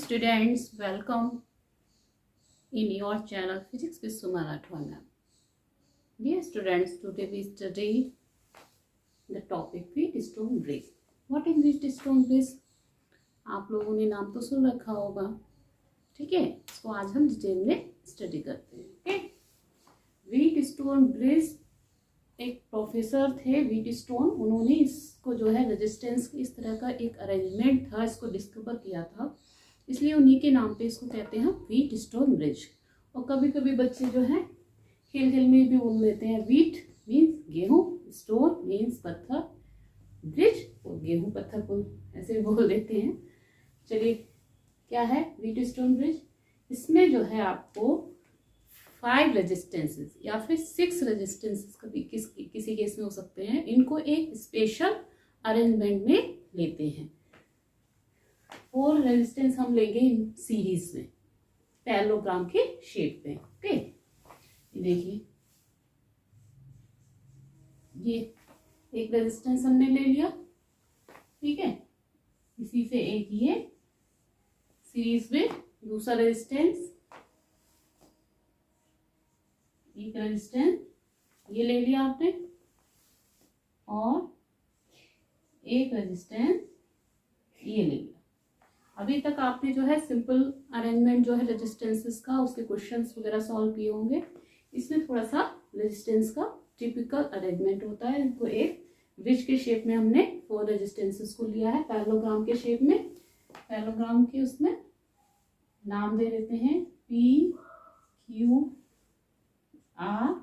students, welcome in your channel Physics with Suma Rathwar ma'am. Dear students, today we study the topic Wheatstone bridge. What is Wheatstone bridge? आप लोगों ने नाम तो सुन रखा होगा, ठीक है। इसको आज हम डिटेल में स्टडी करते हैं। ओके, व्हीटस्टोन ब्रिज एक प्रोफेसर थे व्हीटस्टोन, उन्होंने इसको जो है रेजिस्टेंस इस तरह का एक अरेंजमेंट था, इसको डिस्कवर किया था, इसलिए उन्हीं के नाम पे इसको कहते हैं व्हीटस्टोन ब्रिज। और कभी कभी बच्चे जो है खेल खेल में भी बोल देते हैं व्हीट मीन्स गेहूं, स्टोन मीन्स पत्थर, ब्रिज और गेहूं पत्थर को ऐसे बोल देते हैं। चलिए, क्या है व्हीटस्टोन ब्रिज? इसमें जो है आपको 5 रेजिस्टेंसेस या फिर 6 रेजिस्टेंसेस कभी किसी केस में हो सकते हैं, इनको एक स्पेशल अरेंजमेंट में लेते हैं। 4 रेजिस्टेंस हम लेंगे इन सीरीज में पैरेललोग्राम के शेप में। ओके, ये देखिए, ये एक रेजिस्टेंस हमने ले लिया, ठीक है। इसी से एक ये सीरीज में दूसरा रेजिस्टेंस, एक रेजिस्टेंस ये ले लिया आपने, और एक रेजिस्टेंस ये ले लिया। अभी तक आपने जो है सिंपल अरेंजमेंट जो है रेजिस्टेंसेस का, उसके क्वेश्चंस वगैरह सॉल्व किए होंगे। इसमें थोड़ा सा रेजिस्टेंस का टिपिकल अरेंजमेंट होता है। इनको एक ब्रिज के शेप में हमने 4 रेजिस्टेंसेस को लिया है पैरेललोग्राम के शेप में। पैरेललोग्राम के उसमें नाम दे देते हैं P, Q, R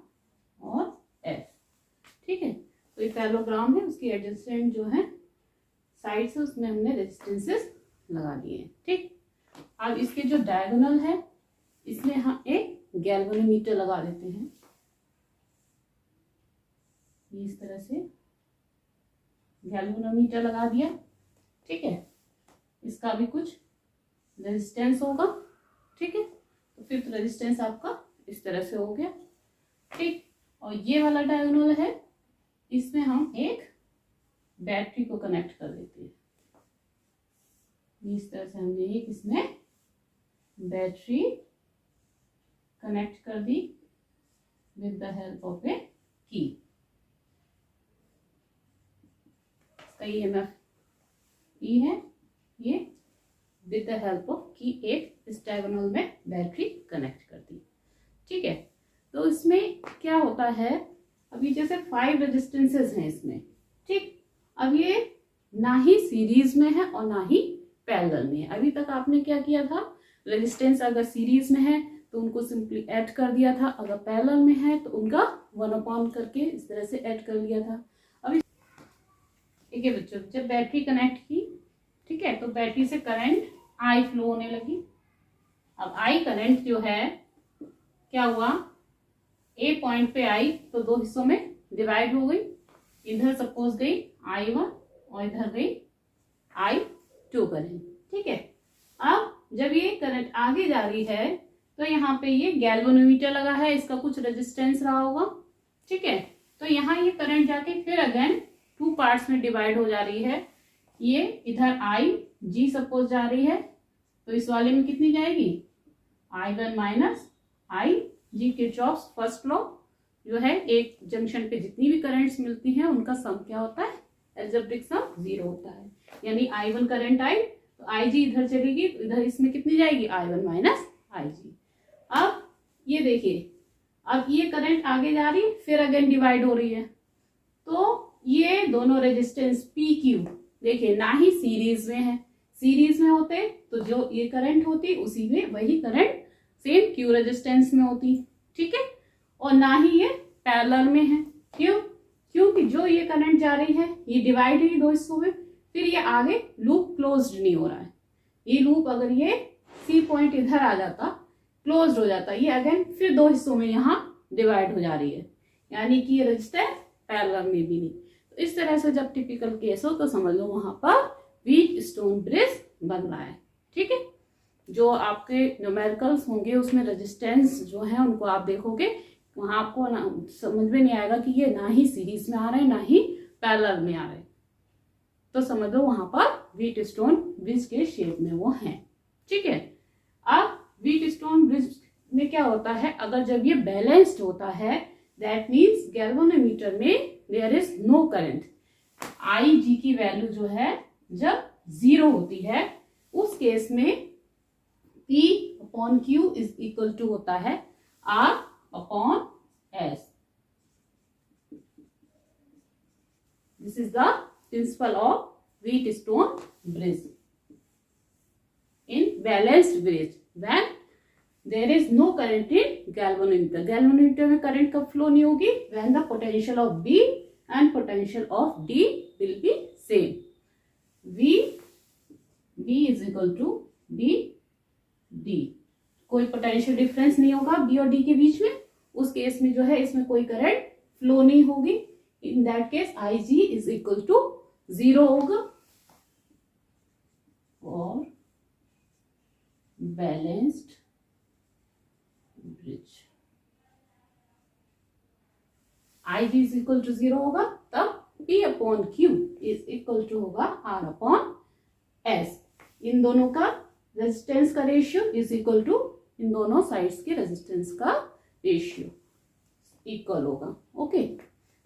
और S, ठीक है। तो ये पैरेललोग्राम है, उसकी एडजेसेंट जो है साइड से उसमें हमने रेजिस्टेंसेस लगा दिए हैं, ठीक। अब इसके जो डायगोनल है इसमें हम एक गैल्वेनोमीटर लगा देते हैं, इस तरह से गैल्वेनोमीटर लगा दिया, ठीक है। इसका भी कुछ रेजिस्टेंस होगा, ठीक है। तो 5th रेजिस्टेंस आपका इस तरह से हो गया, ठीक। और ये वाला डायगोनल है, इसमें हम एक बैटरी को कनेक्ट कर देते हैं। इस तरह से हमने एक इसमें बैटरी कनेक्ट कर दी विद द हेल्प ऑफ ए की। इसका EMF E है, ये विद द हेल्प ऑफ की एक इस डायगोनल में बैटरी कनेक्ट कर दी, ठीक है। तो इसमें क्या होता है, अभी जैसे 5 रेजिस्टेंसेस हैं इसमें, ठीक। अब ये ना ही सीरीज में है और ना ही पैरेलल में है। अभी तक आपने क्या किया था, रेजिस्टेंस अगर सीरीज में है तो उनको सिंपली ऐड कर दिया था, अगर पैरेलल में है तो उनका 1/, करके इस तरह से ऐड कर लिया था। अभी ठीक है बच्चों, जब बैटरी कनेक्ट की, ठीक है, तो बैटरी से करंट I फ्लो होने लगी। अब I करंट जो है क्या हुआ, A पॉइंट पे आई तो 2 हिस्सों में डिवाइड हो गई। इधर सपोज गई I1 और इधर गई I2 करंट, ठीक है। अब जब ये करंट आगे जा रही है तो यहाँ पे ये गैल्वेनोमीटर लगा है, इसका कुछ रेजिस्टेंस रहा होगा, ठीक है। तो यहाँ ये करंट जाके फिर अगेन 2 पार्ट्स में डिवाइड हो जा रही है। ये इधर IG सपोज जा रही है, तो इस वाले में कितनी जाएगी, I1 minus IG। Kirchhoff's first law जो है, एक जंक्शन पे जितनी भी करंट्स मिलती हैं उनका सम क्या होता है, एल्जेब्रिक सम 0 होता है। यानी I1 करंट आई तो IG इधर चलेगी, तो इधर इसमें कितनी जाएगी, I1 माइनस IG। अब ये देखिए, अब ये करंट आगे जा रही है, फिर अगेन डिवाइड हो रही है, तो ये दोनों रेजिस्टेंस PQ देखिए ना ही सीरीज में है। सीरीज में होते तो जो ये करंट होती उसी में वही करंट सेम Q रेजिस्टेंस में होती, ठीक है। और ना ही ये पैरेलल में है, क्यों, क्योंकि जो ये करंट जा रही है ये डिवाइड हुई 2 हिस्सों में, फिर ये आगे लूप क्लोज्ड नहीं हो रहा है। ये लूप अगर ये C पॉइंट इधर आ जाता, क्लोज्ड हो जाता, ये अगेन फिर 2 हिस्सों में यहाँ डिवाइड हो जा रही है, यानी कि ये रेजिस्टेंस पैरेलल में भी नहीं। तो इस तरह से जब टिपिकल केस हो तो समझ लो वहां पर व्हीटस्टोन ब्रिज बन रहा है, ठीक है। जो आपके न्यूमेरिकल्स होंगे उसमें रेजिस्टेंस जो है उनको आप देखोगे, वहां आपको समझ में नहीं आएगा कि ये ना ही सीरीज में आ रहे हैं ना ही पैरेलल में आ रहे हैं, तो समझ लो वहां पर व्हीटस्टोन ब्रिज के शेप में वो हैं। ठीक है। अब व्हीटस्टोन ब्रिज में क्या होता है, अगर जब ये बैलेंस्ड होता है दैट मीन्स गैल्वेनोमीटर में देयर इज नो करंट। आई जी की वैल्यू जो है जब 0 होती है उस केस में P upon Q is equal to होता है R upon S। This is the principle of Wheatstone bridge in balanced bridge when there is no current in galvanometer। galvanometer में current कब flow नहीं होगी, when the potential of B and potential of D will be same। V is equal to B D, कोई potential difference नहीं होगा B और D के बीच में, उस केस में जो है इसमें कोई करंट फ्लो नहीं होगी। In that case IG is equal to 0 होगा। और balanced bridge IG is equal to 0 होगा, तब P upon Q is equal to होगा R अपॉन S। इन दोनों का रेजिस्टेंस का रेशियो इज इक्वल टू इन दोनों साइड्स के रेजिस्टेंस का रेशियो इक्वल होगा। ओके,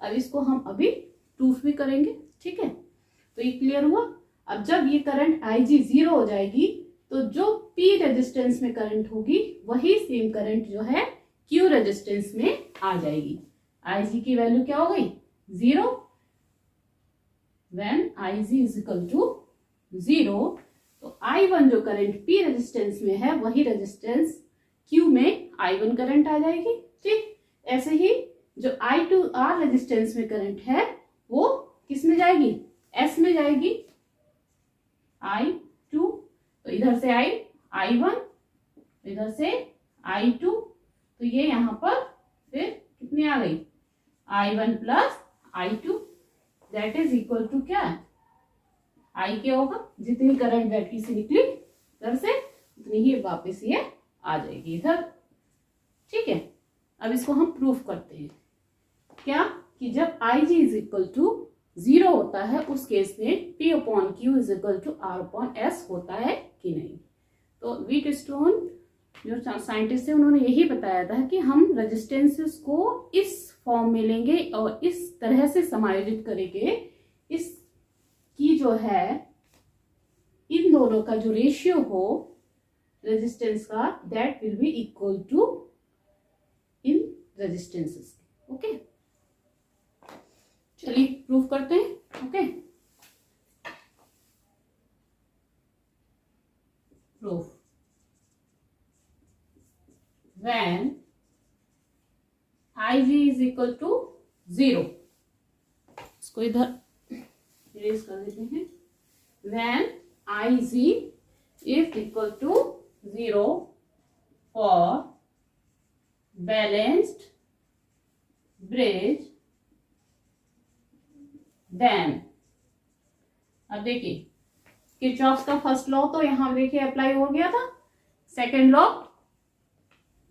अब इसको हम अभी प्रूफ भी करेंगे। ठीक है, तो ये क्लियर हुआ। अब जब ये करंट IG 0 हो जाएगी तो जो P रेजिस्टेंस में करंट होगी वही सेम करंट जो है Q रेजिस्टेंस में आ जाएगी। IG की वैल्यू क्या हो गई 0। When IG is equal to 0 तो I1 जो करंट P रेजिस्टेंस में है वही रेजिस्टेंस Q में I1 करंट आ जाएगी। ठीक, ऐसे ही जो I2 R रेजिस्टेंस में करंट है वो किस में जाएगी, S में जाएगी। I2 तो इधर से I1, इधर से I2, तो ये यहां पर फिर कितनी आ गई I1 plus I2 that is equal to क्या, I क्या होगा, जितनी करंट बैटरी से निकली इधर से उतनी ही वापस ये आ जाएगी इधर। ठीक है, अब इसको हम प्रूफ करते हैं क्या, कि जब IG इज इक्वल टू 0 होता है उस केस में P upon Q is equal to R upon S होता है कि नहीं। तो व्हीटस्टोन जो साइंटिस्ट है उन्होंने यही बताया था कि हम रेजिस्टेंसेस को इस फॉर्म में लेंगे और इस तरह से समायोजित करेंगे इस की जो है इन दोनों का जो रेशियो हो रेजिस्टेंस का that will be equal to इन रेजिस्टेंसेस। ओके, चलिए प्रूफ करते हैं। Okay, proof when IG is equal to 0, इसको इधर इरेज कर देते हैं। When IG is equal to 0 for balanced bridge then, अब देखिए किरचॉफ का फर्स्ट लॉ तो यहां देखिए अप्लाई हो गया था। सेकंड लॉ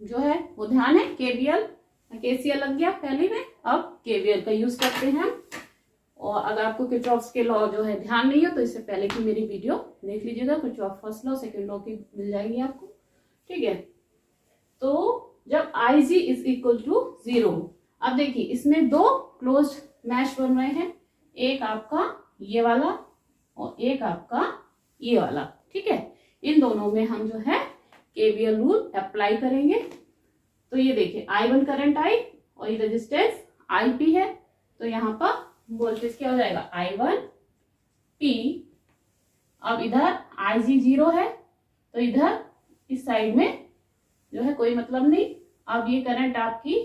जो है वो ध्यान है KVL KCL लग गया पहले में, अब KVL का यूज करते हैं। और अगर आपको किरचॉफ के लॉ जो है ध्यान नहीं हो तो इससे पहले की मेरी वीडियो देख लीजिएगा, Kirchhoff first law second law की मिल जाएगी आपको। ठीक है, तो जब IG इज इक्वल टू 0, अब देखिए इसमें दो क्लोज्ड मैश बन रहे हैं, एक आपका ये वाला और एक आपका ये वाला। ठीक है, इन दोनों में हम जो है KVL रूल अप्लाई करेंगे। तो ये देखिए I1 करंट आई और ये रेजिस्टेंस IP है, तो यहाँ पर वोल्टेज क्या हो जाएगा I1 P। अब इधर IG 0 है तो इधर इस साइड में जो है कोई मतलब नहीं। अब ये करंट आपकी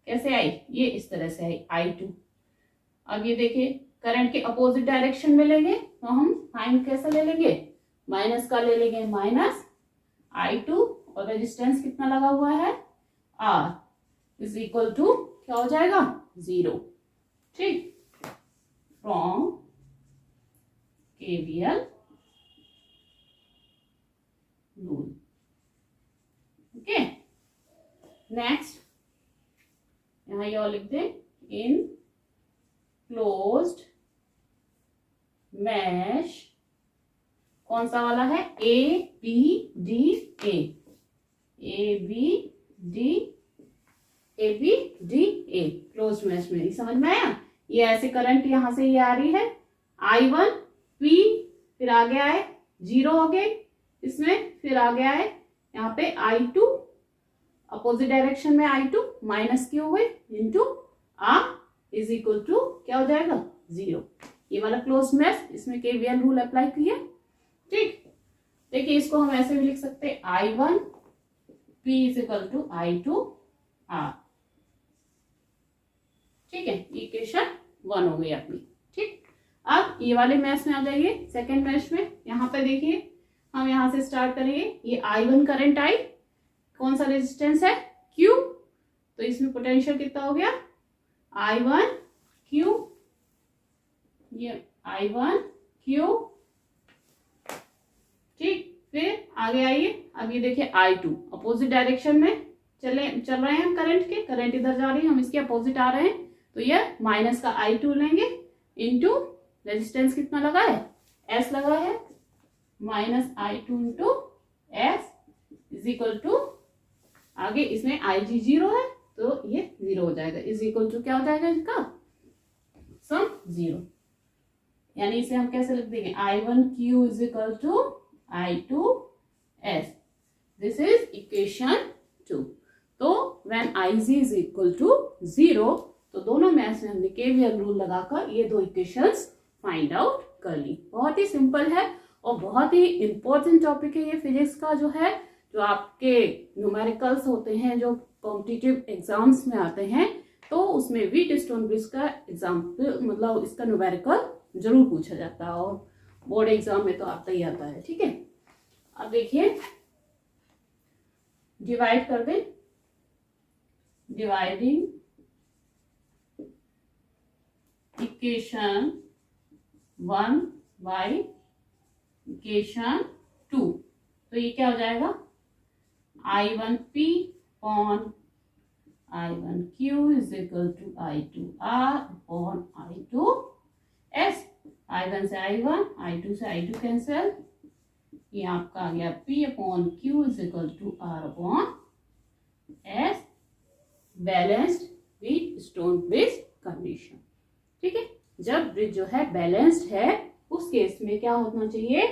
कैसे आई, ये इस तरह से आई I2। अब ये देखिए करंट के अपोजिट डायरेक्शन में लेंगे तो हम साइन कैसे ले लेंगे, माइनस का ले लेंगे, माइनस I2 और रेजिस्टेंस कितना लगा हुआ है R इज इक्वल टू क्या हो जाएगा 0। ठीक, from KVL rule. Okay, next यहां ये और लिख दे, इन क्लोज्ड mesh कौन सा वाला है, A B D A, A B D, A B D A close mesh में, समझ में आया। ये ऐसे करंट यहां से ये आ रही है I1 P, फिर आगे आए 0 हो गए इसमें, फिर आगे आए यहाँ पे I2 अपोजिट डायरेक्शन में I2 माइनस क्यू हुए into R is equal to क्या हो जाएगा 0। ये वाला क्लोज मैश, इसमें केवीएल रूल अप्लाई किया। ठीक, देखिए इसको हम ऐसे भी लिख सकते हैं I1 P is equal to I2 R। ठीक है, इक्वेशन 1 हो गई अपनी। ठीक, अब ये वाले मैश में आ जाइए, सेकेंड मैश में। यहाँ पे देखिए हम यहाँ से स्टार्ट करेंगे, ये I1 करंट आई, कौन सा रेजिस्टेंस है Q, तो इसमें पोटेंशियल कितना हो गया I1 Q, ये I1 Q। ठीक, फिर आगे आइए, अब ये देखिए I2 अपोजिट डायरेक्शन में चल रहे हैं हम, करंट इधर जा रही है, हम इसके अपोजिट आ रहे हैं, तो ये माइनस का I2 लेंगे इंटू रेजिस्टेंस कितना लगा है S लगा है, minus I2 into S is equal to, आगे इसमें IG 0 है तो ये 0 हो जाएगा, इज इक्वल टू क्या हो जाएगा इसका सम 0। यानी इसे हम कैसे लिख देंगे I1 Q is equal to I2 S, this is equation 2। तो when IG is equal to 0, तो दोनों मैथ्स में हमने केवीएल रूल लगाकर ये दो इक्वेशंस फाइंड आउट कर ली। बहुत ही सिंपल है और बहुत ही इंपॉर्टेंट टॉपिक है ये फिजिक्स का, जो है जो आपके न्यूमेरिकल्स होते हैं जो कॉम्पिटिटिव एग्जाम्स में आते हैं, तो उसमें व्हीटस्टोन ब्रिज का एग्जाम्पल, मतलब इसका न्यूमेरिकल जरूर पूछा जाता है और बोर्ड एग्जाम में तो आता ही आता है। ठीक है, अब देखिए डिवाइड कर दें, डिवाइडिंग इक्वेशन 1 बाई इक्वेशन 2, तो ये क्या हो जाएगा I1P upon I1Q is equal to I2R upon I2S। I1 से I1, I2 से I2 कैंसिल, ये आपका आ गया P upon Q is equal to R upon S, balanced Wheatstone bridge condition. ठीक है, जब ब्रिज जो है बैलेंस्ड है उस केस में क्या होना चाहिए,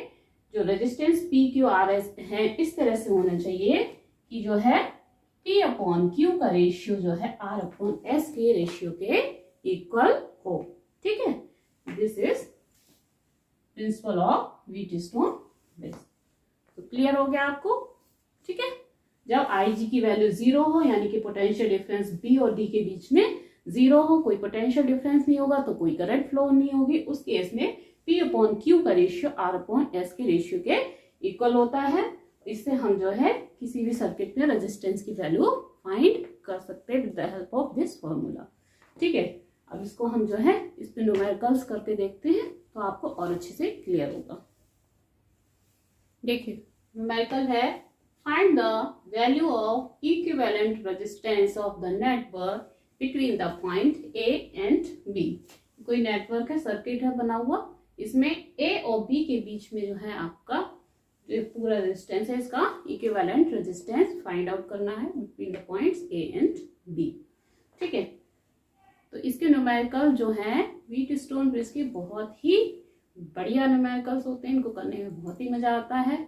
जो रेजिस्टेंस PQRS है इस तरह से होना चाहिए कि जो है P अपॉन Q का रेशियो जो है R अपॉन S के रेशियो के इक्वल हो। ठीक है, this is principal of Wheatstone bridge. तो क्लियर हो गया आपको। ठीक है, जब IG की वैल्यू 0 हो, यानी कि पोटेंशियल डिफरेंस B और D के बीच में 0 हो, कोई पोटेंशियल डिफरेंस नहीं होगा तो कोई करंट फ्लो नहीं होगी, उस केस में P अपॉन Q का रेशियो R अपॉन S के रेशियो के इक्वल होता है। इससे हम जो है किसी भी सर्किट में रेजिस्टेंस की वैल्यू फाइंड कर सकते हैं with the help of this formula. ठीक है, अब इसको हम जो है इस पे न्यूमेरिकल्स करके देखते हैं तो आपको और अच्छे से क्लियर होगा। देखिए न्यूमेरिकल है, find the value of equivalent resistance of the network between the point A and B। कोई नेटवर्क है, सर्किट है बना हुआ, इसमें A और B के बीच में जो है आपका जो पूरा रेजिस्टेंस है, इसका इक्विवेलेंट रेजिस्टेंस फाइंड आउट करना है between the points A and B। ठीक है, तो इसके न्यूमेरिकल जो है व्हीटस्टोन ब्रिज के बहुत ही बढ़िया न्यूमेरिकल्स होते हैं, इनको करने में बहुत ही मजा आता है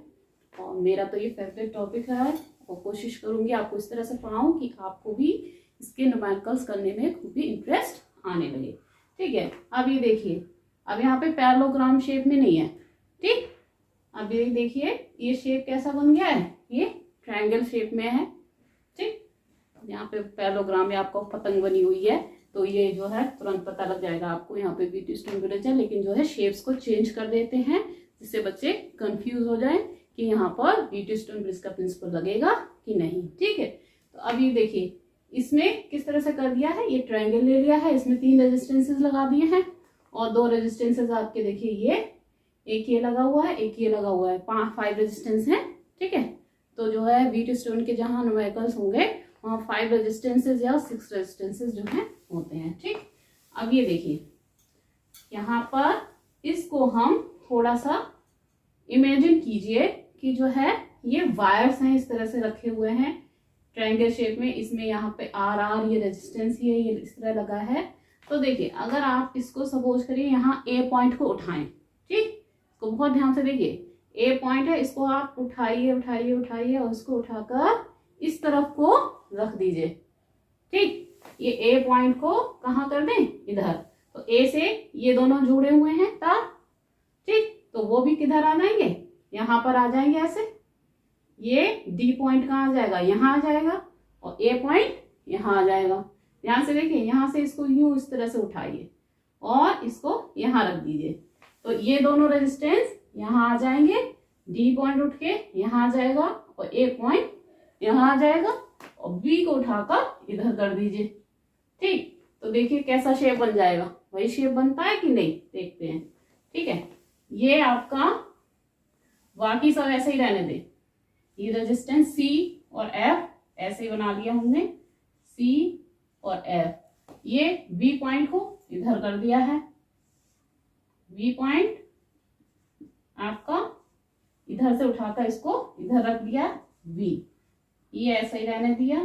और मेरा तो ये फेवरेट टॉपिक है और कोशिश करूंगी आपको इस तरह से पढ़ाऊं कि आपको भी इसके न्यूमेरिकल्स करने में खूब भी इंटरेस्ट आने लगे। ठीक है, अब ये देखिए, अब यहाँ पे पैरेललोग्राम शेप में नहीं है। ठीक, अब ये देखिए ये शेप कैसा बन गया है, ये ट्रायंगल शेप में है। ठीक, यहाँ पे पैरेललोग्राम में आपको पतंग बनी हुई है, तो ये जो है तुरंत पता लग जाएगा आपको यहाँ पे व्हीटस्टोन ब्रिज है, लेकिन जो है शेप्स को चेंज कर देते हैं जिससे बच्चे कंफ्यूज हो जाए कि यहाँ पर व्हीटस्टोन ब्रिज का प्रिंसिपल लगेगा कि नहीं। ठीक है, तो अब ये देखिए इसमें किस तरह से कर दिया है, ये ट्रायंगल ले लिया है, इसमें 3 रेजिस्टेंसेस लगा दिए हैं और 2 रेजिस्टेंसेस आपके देखिए ये एक ये लगा हुआ है, एक ये लगा हुआ है, 5 रेजिस्टेंस है। ठीक है, तो जो है व्हीटस्टोन के जहां न्यूमेरिकल्स होंगे वहां 5 रेजिस्टेंसेस या 6 रेजिस्टेंसेस जो है होते हैं। ठीक, अब ये देखिए यहाँ पर इसको हम थोड़ा सा इमेजिन कीजिए कि जो है ये वायर्स हैं, इस तरह से रखे हुए हैं ट्रायंगल शेप में, इसमें यहाँ पे आर आर ये रेजिस्टेंस ही है, ये इस तरह लगा है। तो देखिए अगर आप इसको सपोज करिए यहाँ ए पॉइंट को उठाएं, ठीक, इसको बहुत ध्यान से देखिए, ए पॉइंट है, इसको आप उठाइए उठाइए उठाइए और इसको उठाकर इस तरफ को रख दीजिए, ठीक। ये ए पॉइंट को कहाँ कर दें, इधर। तो ए से ये दोनों जुड़े हुए हैं तार, ठीक, तो वो भी किधर आ जाएंगे, यहाँ पर आ जाएंगे ऐसे। ये डी पॉइंट कहाँ आ जाएगा, यहाँ आ जाएगा, और ए पॉइंट यहाँ आ जाएगा। ध्यान से देखिए, यहाँ से इसको यूं इस तरह से उठाइए और इसको यहाँ रख दीजिए, तो ये दोनों रेजिस्टेंस यहाँ आ जाएंगे, डी पॉइंट उठ के यहाँ आ जाएगा और ए पॉइंट यहाँ आ जाएगा, और बी को उठाकर इधर कर दीजिए, ठीक। तो देखिए कैसा शेप बन जाएगा, वही शेप बनता है कि नहीं, देखते हैं, ठीक है। ये आपका बाकी सब ऐसे ही रहने दें, ये रेजिस्टेंस सी और एफ ऐसे ही बना लिया हमने, सी और एफ। ये बी पॉइंट को इधर कर दिया है, बी पॉइंट आपका इधर से उठाकर इसको इधर रख दिया, बी, ये ऐसे ही रहने दिया,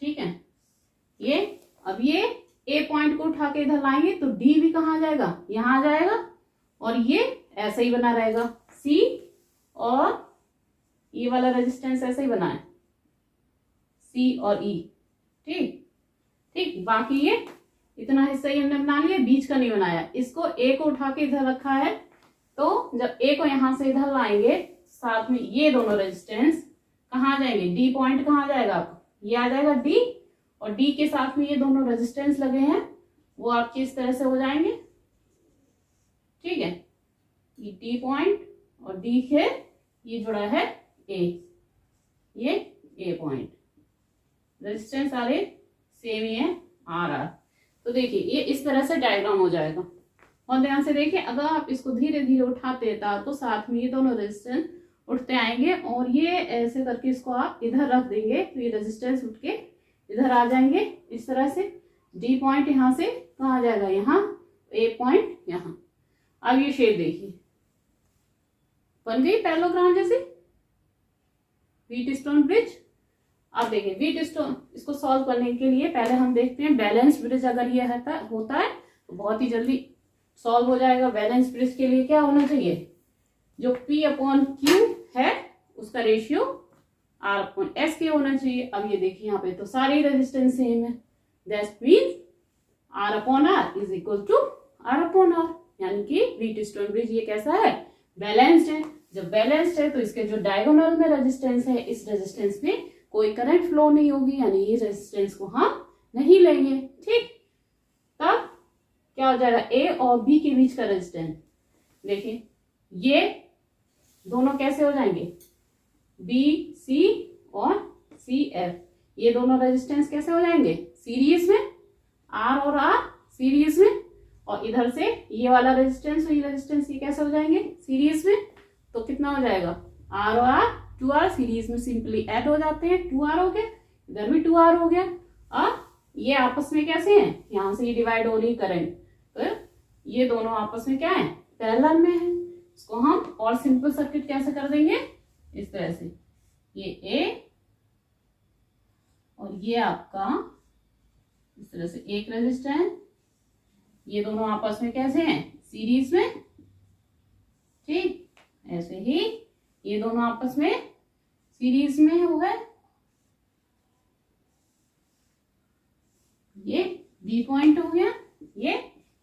ठीक है। ये अब ये ए पॉइंट को उठा के इधर लाएंगे तो डी भी कहाँ आ जाएगा, यहाँ आ जाएगा, और ये ऐसे ही बना रहेगा, सी और ये वाला रेजिस्टेंस ऐसे ही बना है, सी और ई, ठीक ठीक। बाकी ये इतना हिस्सा ही हमने बना लिया, बीच का नहीं बनाया। इसको ए को उठा के इधर रखा है, तो जब ए को यहां से इधर लाएंगे, साथ में ये दोनों रेजिस्टेंस कहाँ आ जाएंगे, डी पॉइंट कहाँ आ जाएगा, ये आ जाएगा डी, और डी के साथ में ये दोनों रेजिस्टेंस लगे हैं वो आपके इस तरह से हो जाएंगे, ठीक है। ये डी पॉइंट और डी के ये जुड़ा है ए, ये ए पॉइंट, रेजिस्टेंस सारे सेम ही है, आर आर। तो देखिए ये इस तरह से डायग्राम हो जाएगा, और ध्यान से देखिए अगर आप इसको धीरे धीरे उठाते हैं तो साथ में ये दोनों रेजिस्टेंस उठते आएंगे, और ये ऐसे करके इसको आप इधर रख देंगे तो ये रेजिस्टेंस उठ के इधर आ जाएंगे इस तरह से। डी पॉइंट यहाँ से कहाँ आ जाएगा, यहाँ, ए पॉइंट यहाँ। अब ये शेप देखिए बन गई पैरेललोग्राम जैसे, व्हीटस्टोन ब्रिज। अब देखिए व्हीटस्टोन, इसको सॉल्व करने के लिए पहले हम देखते हैं बैलेंस ब्रिज अगर ये होता है तो बहुत ही जल्दी सॉल्व हो जाएगा। बैलेंस ब्रिज के लिए क्या होना चाहिए, जो P अपॉन Q है उसका रेशियो R अपॉन S के होना चाहिए। अब ये देखिए यहाँ पे तो सारे रेजिस्टेंस सेम है, that means R upon R is equal to R upon R, यानी कि व्हीटस्टोन ब्रिज ये कैसा है, बैलेंस्ड है। जब बैलेंस्ड है तो इसके जो डायगोनल में रेजिस्टेंस है, इस रेजिस्टेंस में कोई करंट फ्लो नहीं होगी, यानी ये रेजिस्टेंस को हम नहीं लेंगे, ठीक। तब क्या हो जाएगा, ए और बी के बीच का रेजिस्टेंस देखिए, ये दोनों कैसे हो जाएंगे, बी सी और सी एफ, ये दोनों रेजिस्टेंस कैसे हो जाएंगे, सीरीज में, आर और आर सीरीज में, और इधर से ये वाला रेजिस्टेंस और ये रेजिस्टेंस ये कैसे हो जाएंगे, सीरीज में। तो कितना हो जाएगा, आर और आर 2R सीरीज में सिंपली ऐड हो जाते हैं, 2R हो गया, इधर भी 2R हो गया। अब ये आपस में कैसे हैं, यहाँ से ये डिवाइड हो रही करंट, तो ये दोनों आपस में क्या है, पैरेलल में है। इसको हम और सिंपल सर्किट कैसे कर देंगे, इस तरह से, ये ए और ये आपका इस तरह से एक रेजिस्टेंस, ये दोनों आपस में कैसे हैं, सीरीज में, ठीक। ऐसे ही ये दोनों आपस में सीरीज में हो गए, ये बी पॉइंट हो गया, ये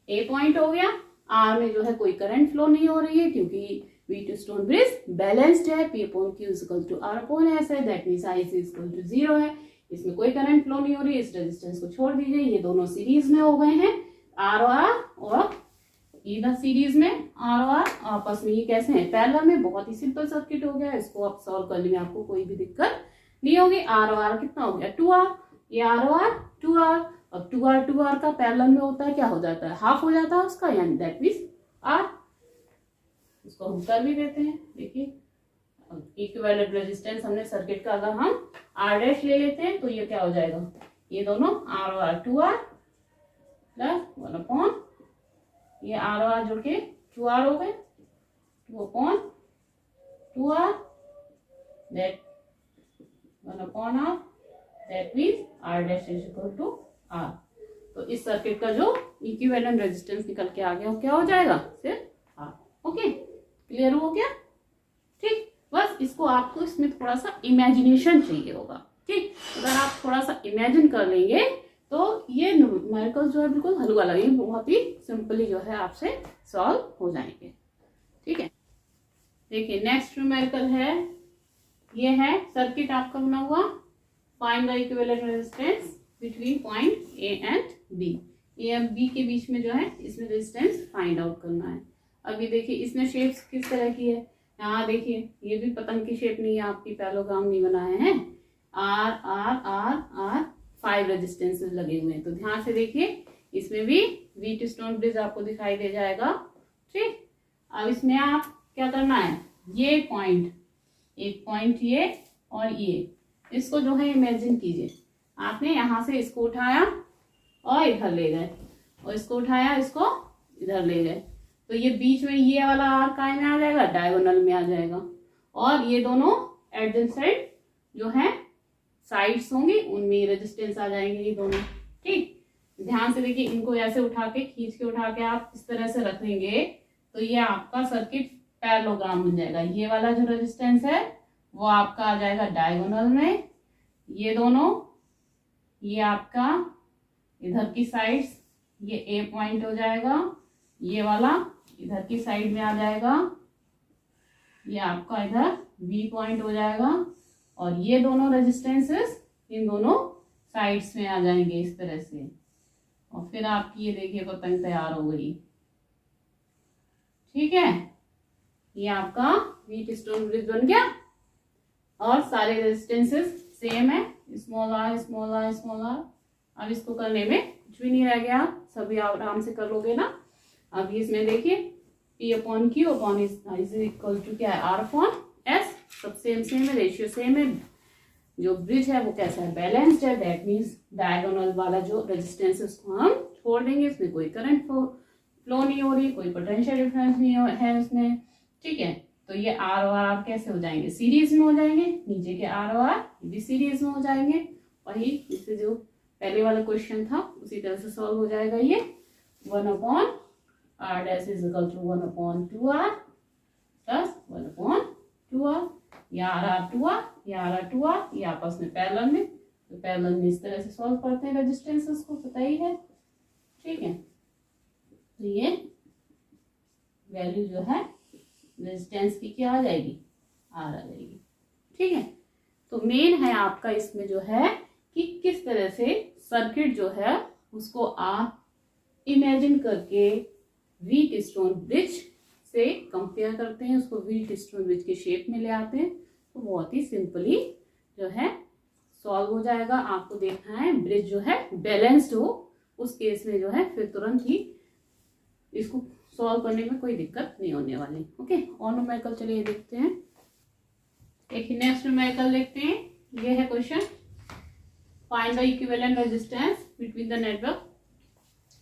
ए पॉइंट हो गया। आर में जो है कोई करंट फ्लो नहीं हो रही है क्योंकि व्हीटस्टोन ब्रिज बैलेंस्ड है, P upon Q is equal to R upon S है, that means I is equal to 0 है, इसमें कोई करंट फ्लो नहीं हो रही है। इस रेजिस्टेंस को छोड़ दीजिए, ये दोनों सीरीज में हो गए हैं, R और इधर सीरीज में R और R आपस में ये कैसे हैं, पैरेलल में। बहुत ही सिंपल सर्किट हो गया, इसको आप सॉल्व करने में आपको कोई भी दिक्कत नहीं होगी। R और R कितना हो गया, 2R, ये R और R 2R, अब 2R का पैरेलल में होता है क्या हो जाता है, हाफ हो जाता है उसका, यानी दैट मींस R। इसको हम कर भी देते हैं, देखिए इक्विवेलेंट रेजिस्टेंस हमने सर्किट का अगर हम R डैश ले लेते हैं तो ये क्या हो जाएगा, ये दोनों R और R 2R प्लस 1 अपॉन ये R और R जुड़ के 2R हो गए, 2/2R, that 1/R, that means R dash is equal to R। तो इस सर्किट का जो इक्विवेलेंट रेजिस्टेंस निकल के आ गया वो क्या हो जाएगा, सिर्फ R। ओके, क्लियर हो गया? ठीक, बस इसको आपको इसमें थोड़ा सा इमेजिनेशन चाहिए होगा। ठीक, अगर आप थोड़ा सा इमेजिन कर लेंगे तो ये न्यूमेरिकल जो है बिल्कुल हलवा लगेंगे, बहुत ही सिंपली जो है आपसे सॉल्व हो जाएंगे। ठीक है, देखिए नेक्स्ट न्यूमेरिकल है, ये है सर्किट आपका बना हुआ, find the equivalent resistance between point A and B. A and B के बीच में जो है इसमें रेजिस्टेंस फाइंड आउट करना है। अभी देखिए इसमें शेप्स किस तरह की है, यहाँ देखिए ये भी पतंग की शेप नहीं है, आपकी पैलोग्राम नहीं बनाए हैं। R R R R 5 resistances लगे हुए हैं, तो ध्यान से देखिए इसमें भी व्हीटस्टोन ब्रिज आपको दिखाई दे जाएगा। ठीक, अब इसमें आप क्या करना है, ये पॉइंट, एक पॉइंट ये और ये, इसको जो है इमेजिन कीजिए, आपने यहां से इसको उठाया और इधर ले गए, और इसको उठाया इसको इधर ले गए, तो ये बीच में ये वाला आर काय में आ जाएगा, डायगोनल में आ जाएगा, और ये दोनों एडजेंट साइड जो है साइड्स होंगी उनमें रेजिस्टेंस आ जाएंगे ये दोनों। ठीक, ध्यान से देखिए, इनको ऐसे उठा के खींच के उठा के आप इस तरह से रखेंगे तो ये आपका सर्किट पैरेललोग्राम बन जाएगा। ये वाला जो रेजिस्टेंस है वो आपका आ जाएगा डायगोनल में, ये दोनों, ये आपका इधर की साइड्स, ये ए पॉइंट हो जाएगा, ये वाला इधर की साइड में आ जाएगा, ये आपका इधर बी पॉइंट हो जाएगा, और ये दोनों रेजिस्टेंसेस इन दोनों साइड्स में आ जाएंगे इस तरह से, और फिर आपकी ये देखिए पतंग तैयार हो गई। ठीक है, ये आपका व्हीटस्टोन ब्रिज बन गया, और सारे रेजिस्टेंसेस सेम है, small r small r small r. अब इसको करने में कुछ भी नहीं रह गया, सभी आप आराम से कर लोगे ना। अब इसमें देखिए P upon Q upon is equal to क्या है, R अपॉन S, सब सेम है, रेशियो सेम है। जो ब्रिज है वो कैसा है, बैलेंस्ड है, दैट मीन्स डायगोनल वाला जो रेजिस्टेंस है उसको हम छोड़ देंगे, इसमें कोई करंट फ्लो नहीं हो रही, कोई पोटेंशियल डिफरेंस नहीं है उसमें। ठीक है, तो ये आर और आर कैसे हो जाएंगे, सीरीज में हो जाएंगे, नीचे के आर और आर भी सीरीज में हो जाएंगे। वही इससे जो पहले वाला क्वेश्चन था उसी तरह से सॉल्व हो जाएगा। ये 1/r dash is equal to 1/2r plus 1/2r, या आर 2r, या आर 2r, ये आपस में पैरेलल में, तो पैरेलल में इस तरह से सॉल्व करते हैं रेजिस्टेंसेस को, पता ही है। ठीक है, तो ये वैल्यू जो है रेजिस्टेंस की क्या आ जाएगी, आर आ जाएगी। ठीक है, तो मेन है आपका इसमें जो है कि किस तरह से सर्किट जो है उसको आप इमेजिन करके व्हीटस्टोन ब्रिज से कंपेयर करते हैं, उसको व्हीटस्टोन ब्रिज के शेप में ले आते हैं, तो बहुत ही सिंपली जो है सॉल्व हो जाएगा। आपको देखना है ब्रिज जो है बैलेंस्ड हो, उस केस में जो है फिर तुरंत ही इसको सॉल्व करने में कोई दिक्कत नहीं होने वाली। ओके, और न्यूमेरिकल चलिए देखते हैं। एक नेक्स्ट न्यूमेरिकल देखते हैं, ये है question, find the equivalent resistance between the network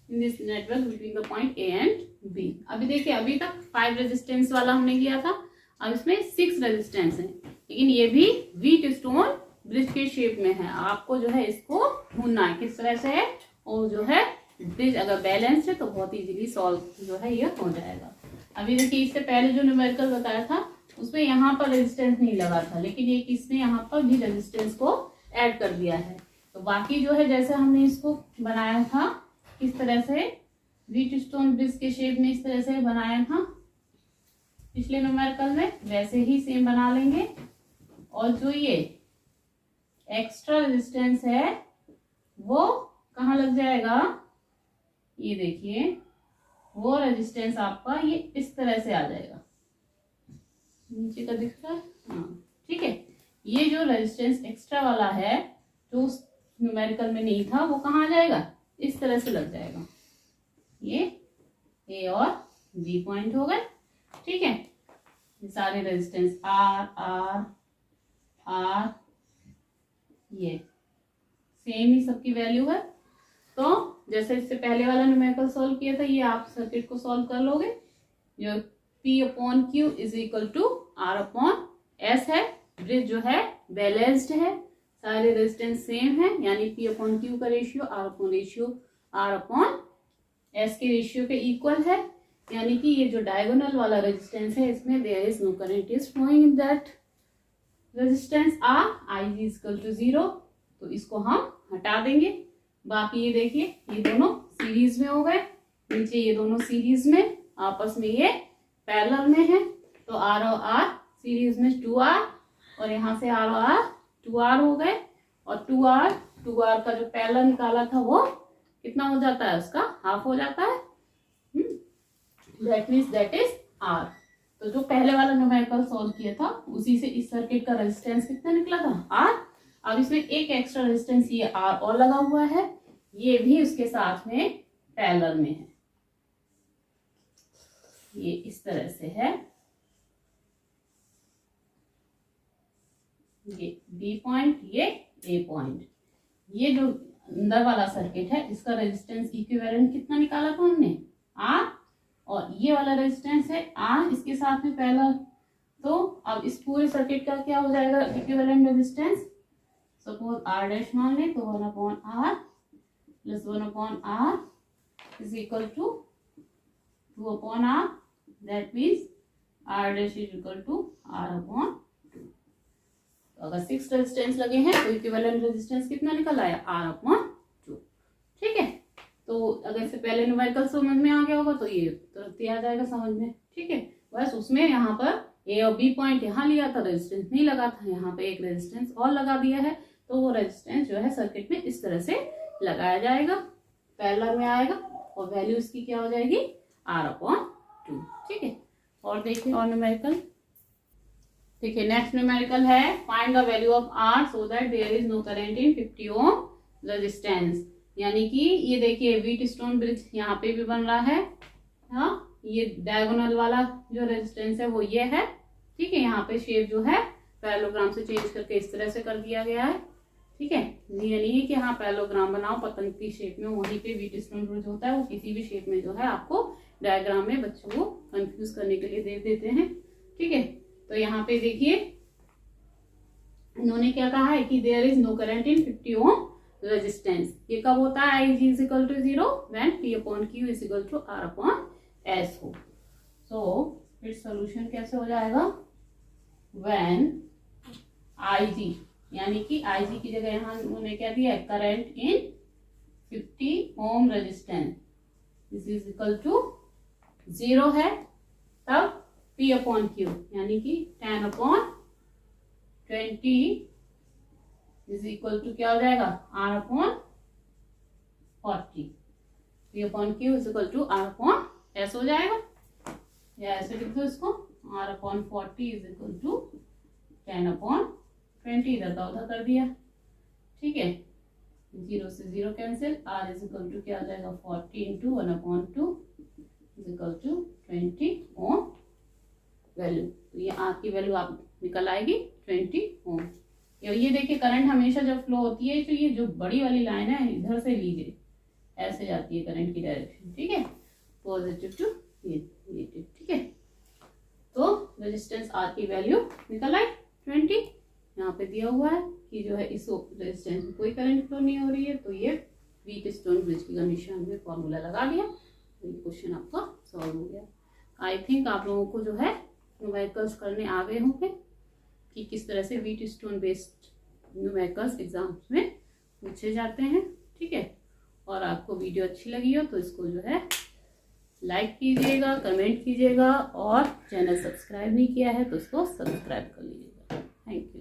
in this network between the point A and B. अभी देखिए, अभी तक 5 रेजिस्टेंस वाला हमने किया था, अब इसमें 6 रेजिस्टेंस है, लेकिन ये भी व्हीटस्टोन ब्रिज के शेप में है। आपको जो है इसको ढूंढना है किस तरह से है, और जो है ब्रिज अगर बैलेंस है तो बहुत इजीली सॉल्व जो है ये हो जाएगा। अभी देखिए, इससे पहले जो न्यूमेरिकल बताया था उसमें यहाँ पर रेजिस्टेंस नहीं लगा था, लेकिन ये इसने यहाँ पर भी रेजिस्टेंस को ऐड कर दिया है। तो बाकी जो है जैसे हमने इसको बनाया था इस तरह से, व्हीटस्टोन ब्रिज के शेप में इस तरह से बनाया था पिछले न्यूमेरिकल में, वैसे ही सेम बना लेंगे। और जो ये एक्स्ट्रा रेजिस्टेंस है वो कहाँ लग जाएगा, ये देखिए वो रेजिस्टेंस आपका ये इस तरह से आ जाएगा, नीचे का दिख रहा है, हाँ ठीक है। ये जो रेजिस्टेंस एक्स्ट्रा वाला है जो उस न्यूमेरिकल में नहीं था वो कहाँ आ जाएगा, इस तरह से लग जाएगा। ये ए और बी पॉइंट हो गए। ठीक है, ये सारे रेजिस्टेंस आर आर आर, ये सेम ही सबकी वैल्यू है। तो जैसे इससे पहले वाला न्यूमेरिकल सॉल्व किया था, ये आप सर्किट को सॉल्व कर लोगे। जो P upon Q is equal to R upon S है। ब्रिज जो है बैलेंस्ड है, सारे रेजिस्टेंस सेम है, यानी P अपॉन Q का रेशियो R अपॉन S के रेशियो के इक्वल है। यानी कि ये जो डायगोनल वाला रेजिस्टेंस है इसमें there is no current is flowing in that resistance R, IG is equal to 0। तो इसको हम हटा देंगे। बाकी ये देखिए ये दोनों सीरीज में हो गए, नीचे ये दोनों सीरीज में, आपस में ये पैरेलल में है। तो R और R सीरीज में 2R, और यहाँ से R और R 2R हो गए। और 2R का जो पैरेलल निकाला था वो कितना हो जाता है, उसका हाफ हो जाता है। That means that is R। तो जो पहले वाला न्यूमेरिकल सॉल्व किया था उसी से इस सर्किट का रेजिस्टेंस कितना निकला था, R। अब इसमें एक एक्स्ट्रा रेजिस्टेंस ये R और लगा हुआ है, ये भी उसके साथ में पैरेलल में है। ये इस तरह से है, ये B पॉइंट, ये A पॉइंट। ये जो अंदर वाला सर्किट है इसका रेजिस्टेंस इक्विवेलेंट कितना निकाला था हमने, R। और ये वाला रेजिस्टेंस है R, इसके साथ में पैरेलल। तो अब इस पूरे सर्किट का क्या हो जाएगा equivalent resistance. Suppose R dash मान ले तो 1 upon R plus 1 upon R is equal to 2 upon R। That means R dash is equal to R upon 2। तो अगर 6 रेजिस्टेंस लगे हैं तो इक्विवेलेंट रेजिस्टेंस कितना निकल आया, R अपॉन 2। ठीक है। तो अगर इससे पहले न्यूमेरिकल समझ में आ गया होगा तो ये तुरंत आ जाएगा समझ में। ठीक है, बस उसमें यहाँ पर A और B पॉइंट यहाँ लिया था, रेजिस्टेंस नहीं लगा था, यहाँ पे एक रेजिस्टेंस और लगा दिया है। तो वो रेजिस्टेंस जो है सर्किट में इस तरह से लगाया जाएगा, पैरेलल में आएगा, और वैल्यू इसकी क्या हो जाएगी, R अपॉन 2। ठीक है, और देखिए और न्यूमेरिकल। देखिए नेक्स्ट न्यूमेरिकल है, find the value of R so that there is no current in 50 ohm resistance. यानी कि ये देखिए व्हीटस्टोन ब्रिज यहाँ पे भी बन रहा है। हाँ, ये डायगोनल वाला जो रेजिस्टेंस है वो ये है। ठीक है, यहाँ पे शेप जो है पैरेललोग्राम से चेंज करके इस तरह से कर दिया गया है। ठीक है, ये नहीं है कि हाँ पैरेललोग्राम बनाओ पतंग शेप में, वहीं पे व्हीटस्टोन ब्रिज होता है, वो किसी भी शेप में जो है आपको डायग्राम में बच्चों को कंफ्यूज करने के लिए दे देते हैं। ठीक है, तो यहाँ पे देखिए इन्होंने क्या कहा है कि there is no current in 50 ohm resistance. ये कब होता है, IG is equal to 0 when P upon Q is equal to R upon S हो। सो फिर सोल्यूशन कैसे हो जाएगा, व्हेन IG, यानी कि IG की जगह यहाँ उन्होंने क्या दिया है, current in 50 ohm resistance this is equal to 0 है, तब P अपॉन Q यानी कि 10 अपॉन 20 इज इक्वल टू क्या हो जाएगा, R upon 40। P upon Q is equal to R upon S हो जाएगा, या ऐसे लिख दो इसको, R upon 40 is equal to 10 upon 20, इधर का उधर कर दिया। ठीक है, 0 से 0 cancel, R is equal to क्या हो जाएगा, 40 into 1 upon 2 is equal to 20 ohm value. तो ये R की वैल्यू आप निकल आएगी 20 ओम। ये देखिए करंट हमेशा जब फ्लो होती है तो ये जो बड़ी वाली लाइन है इधर से लीजिए, ऐसे जाती है करंट की डायरेक्शन। ठीक है, पॉजिटिव टू नेगेटिव। ठीक है, तो रेजिस्टेंस R की वैल्यू निकल आई 20। यहाँ पे दिया हुआ है कि जो है इस रेजिस्टेंस में कोई करंट फ्लो नहीं हो रही है, तो ये व्हीटस्टोन ब्रिज की कंडीशन में फॉर्मूला लगा दिया, तो ये क्वेश्चन आपका सॉल्व हो गया। आई थिंक आप लोगों को जो है न्यूमेरिकल्स करने आ गए होंगे कि किस तरह से व्हीटस्टोन बेस्ड न्यूमेरिकल्स एग्जाम्स में पूछे जाते हैं। ठीक है, और आपको वीडियो अच्छी लगी हो तो इसको जो है लाइक कीजिएगा, कमेंट कीजिएगा, और चैनल सब्सक्राइब नहीं किया है तो इसको सब्सक्राइब कर लीजिएगा। Thank you.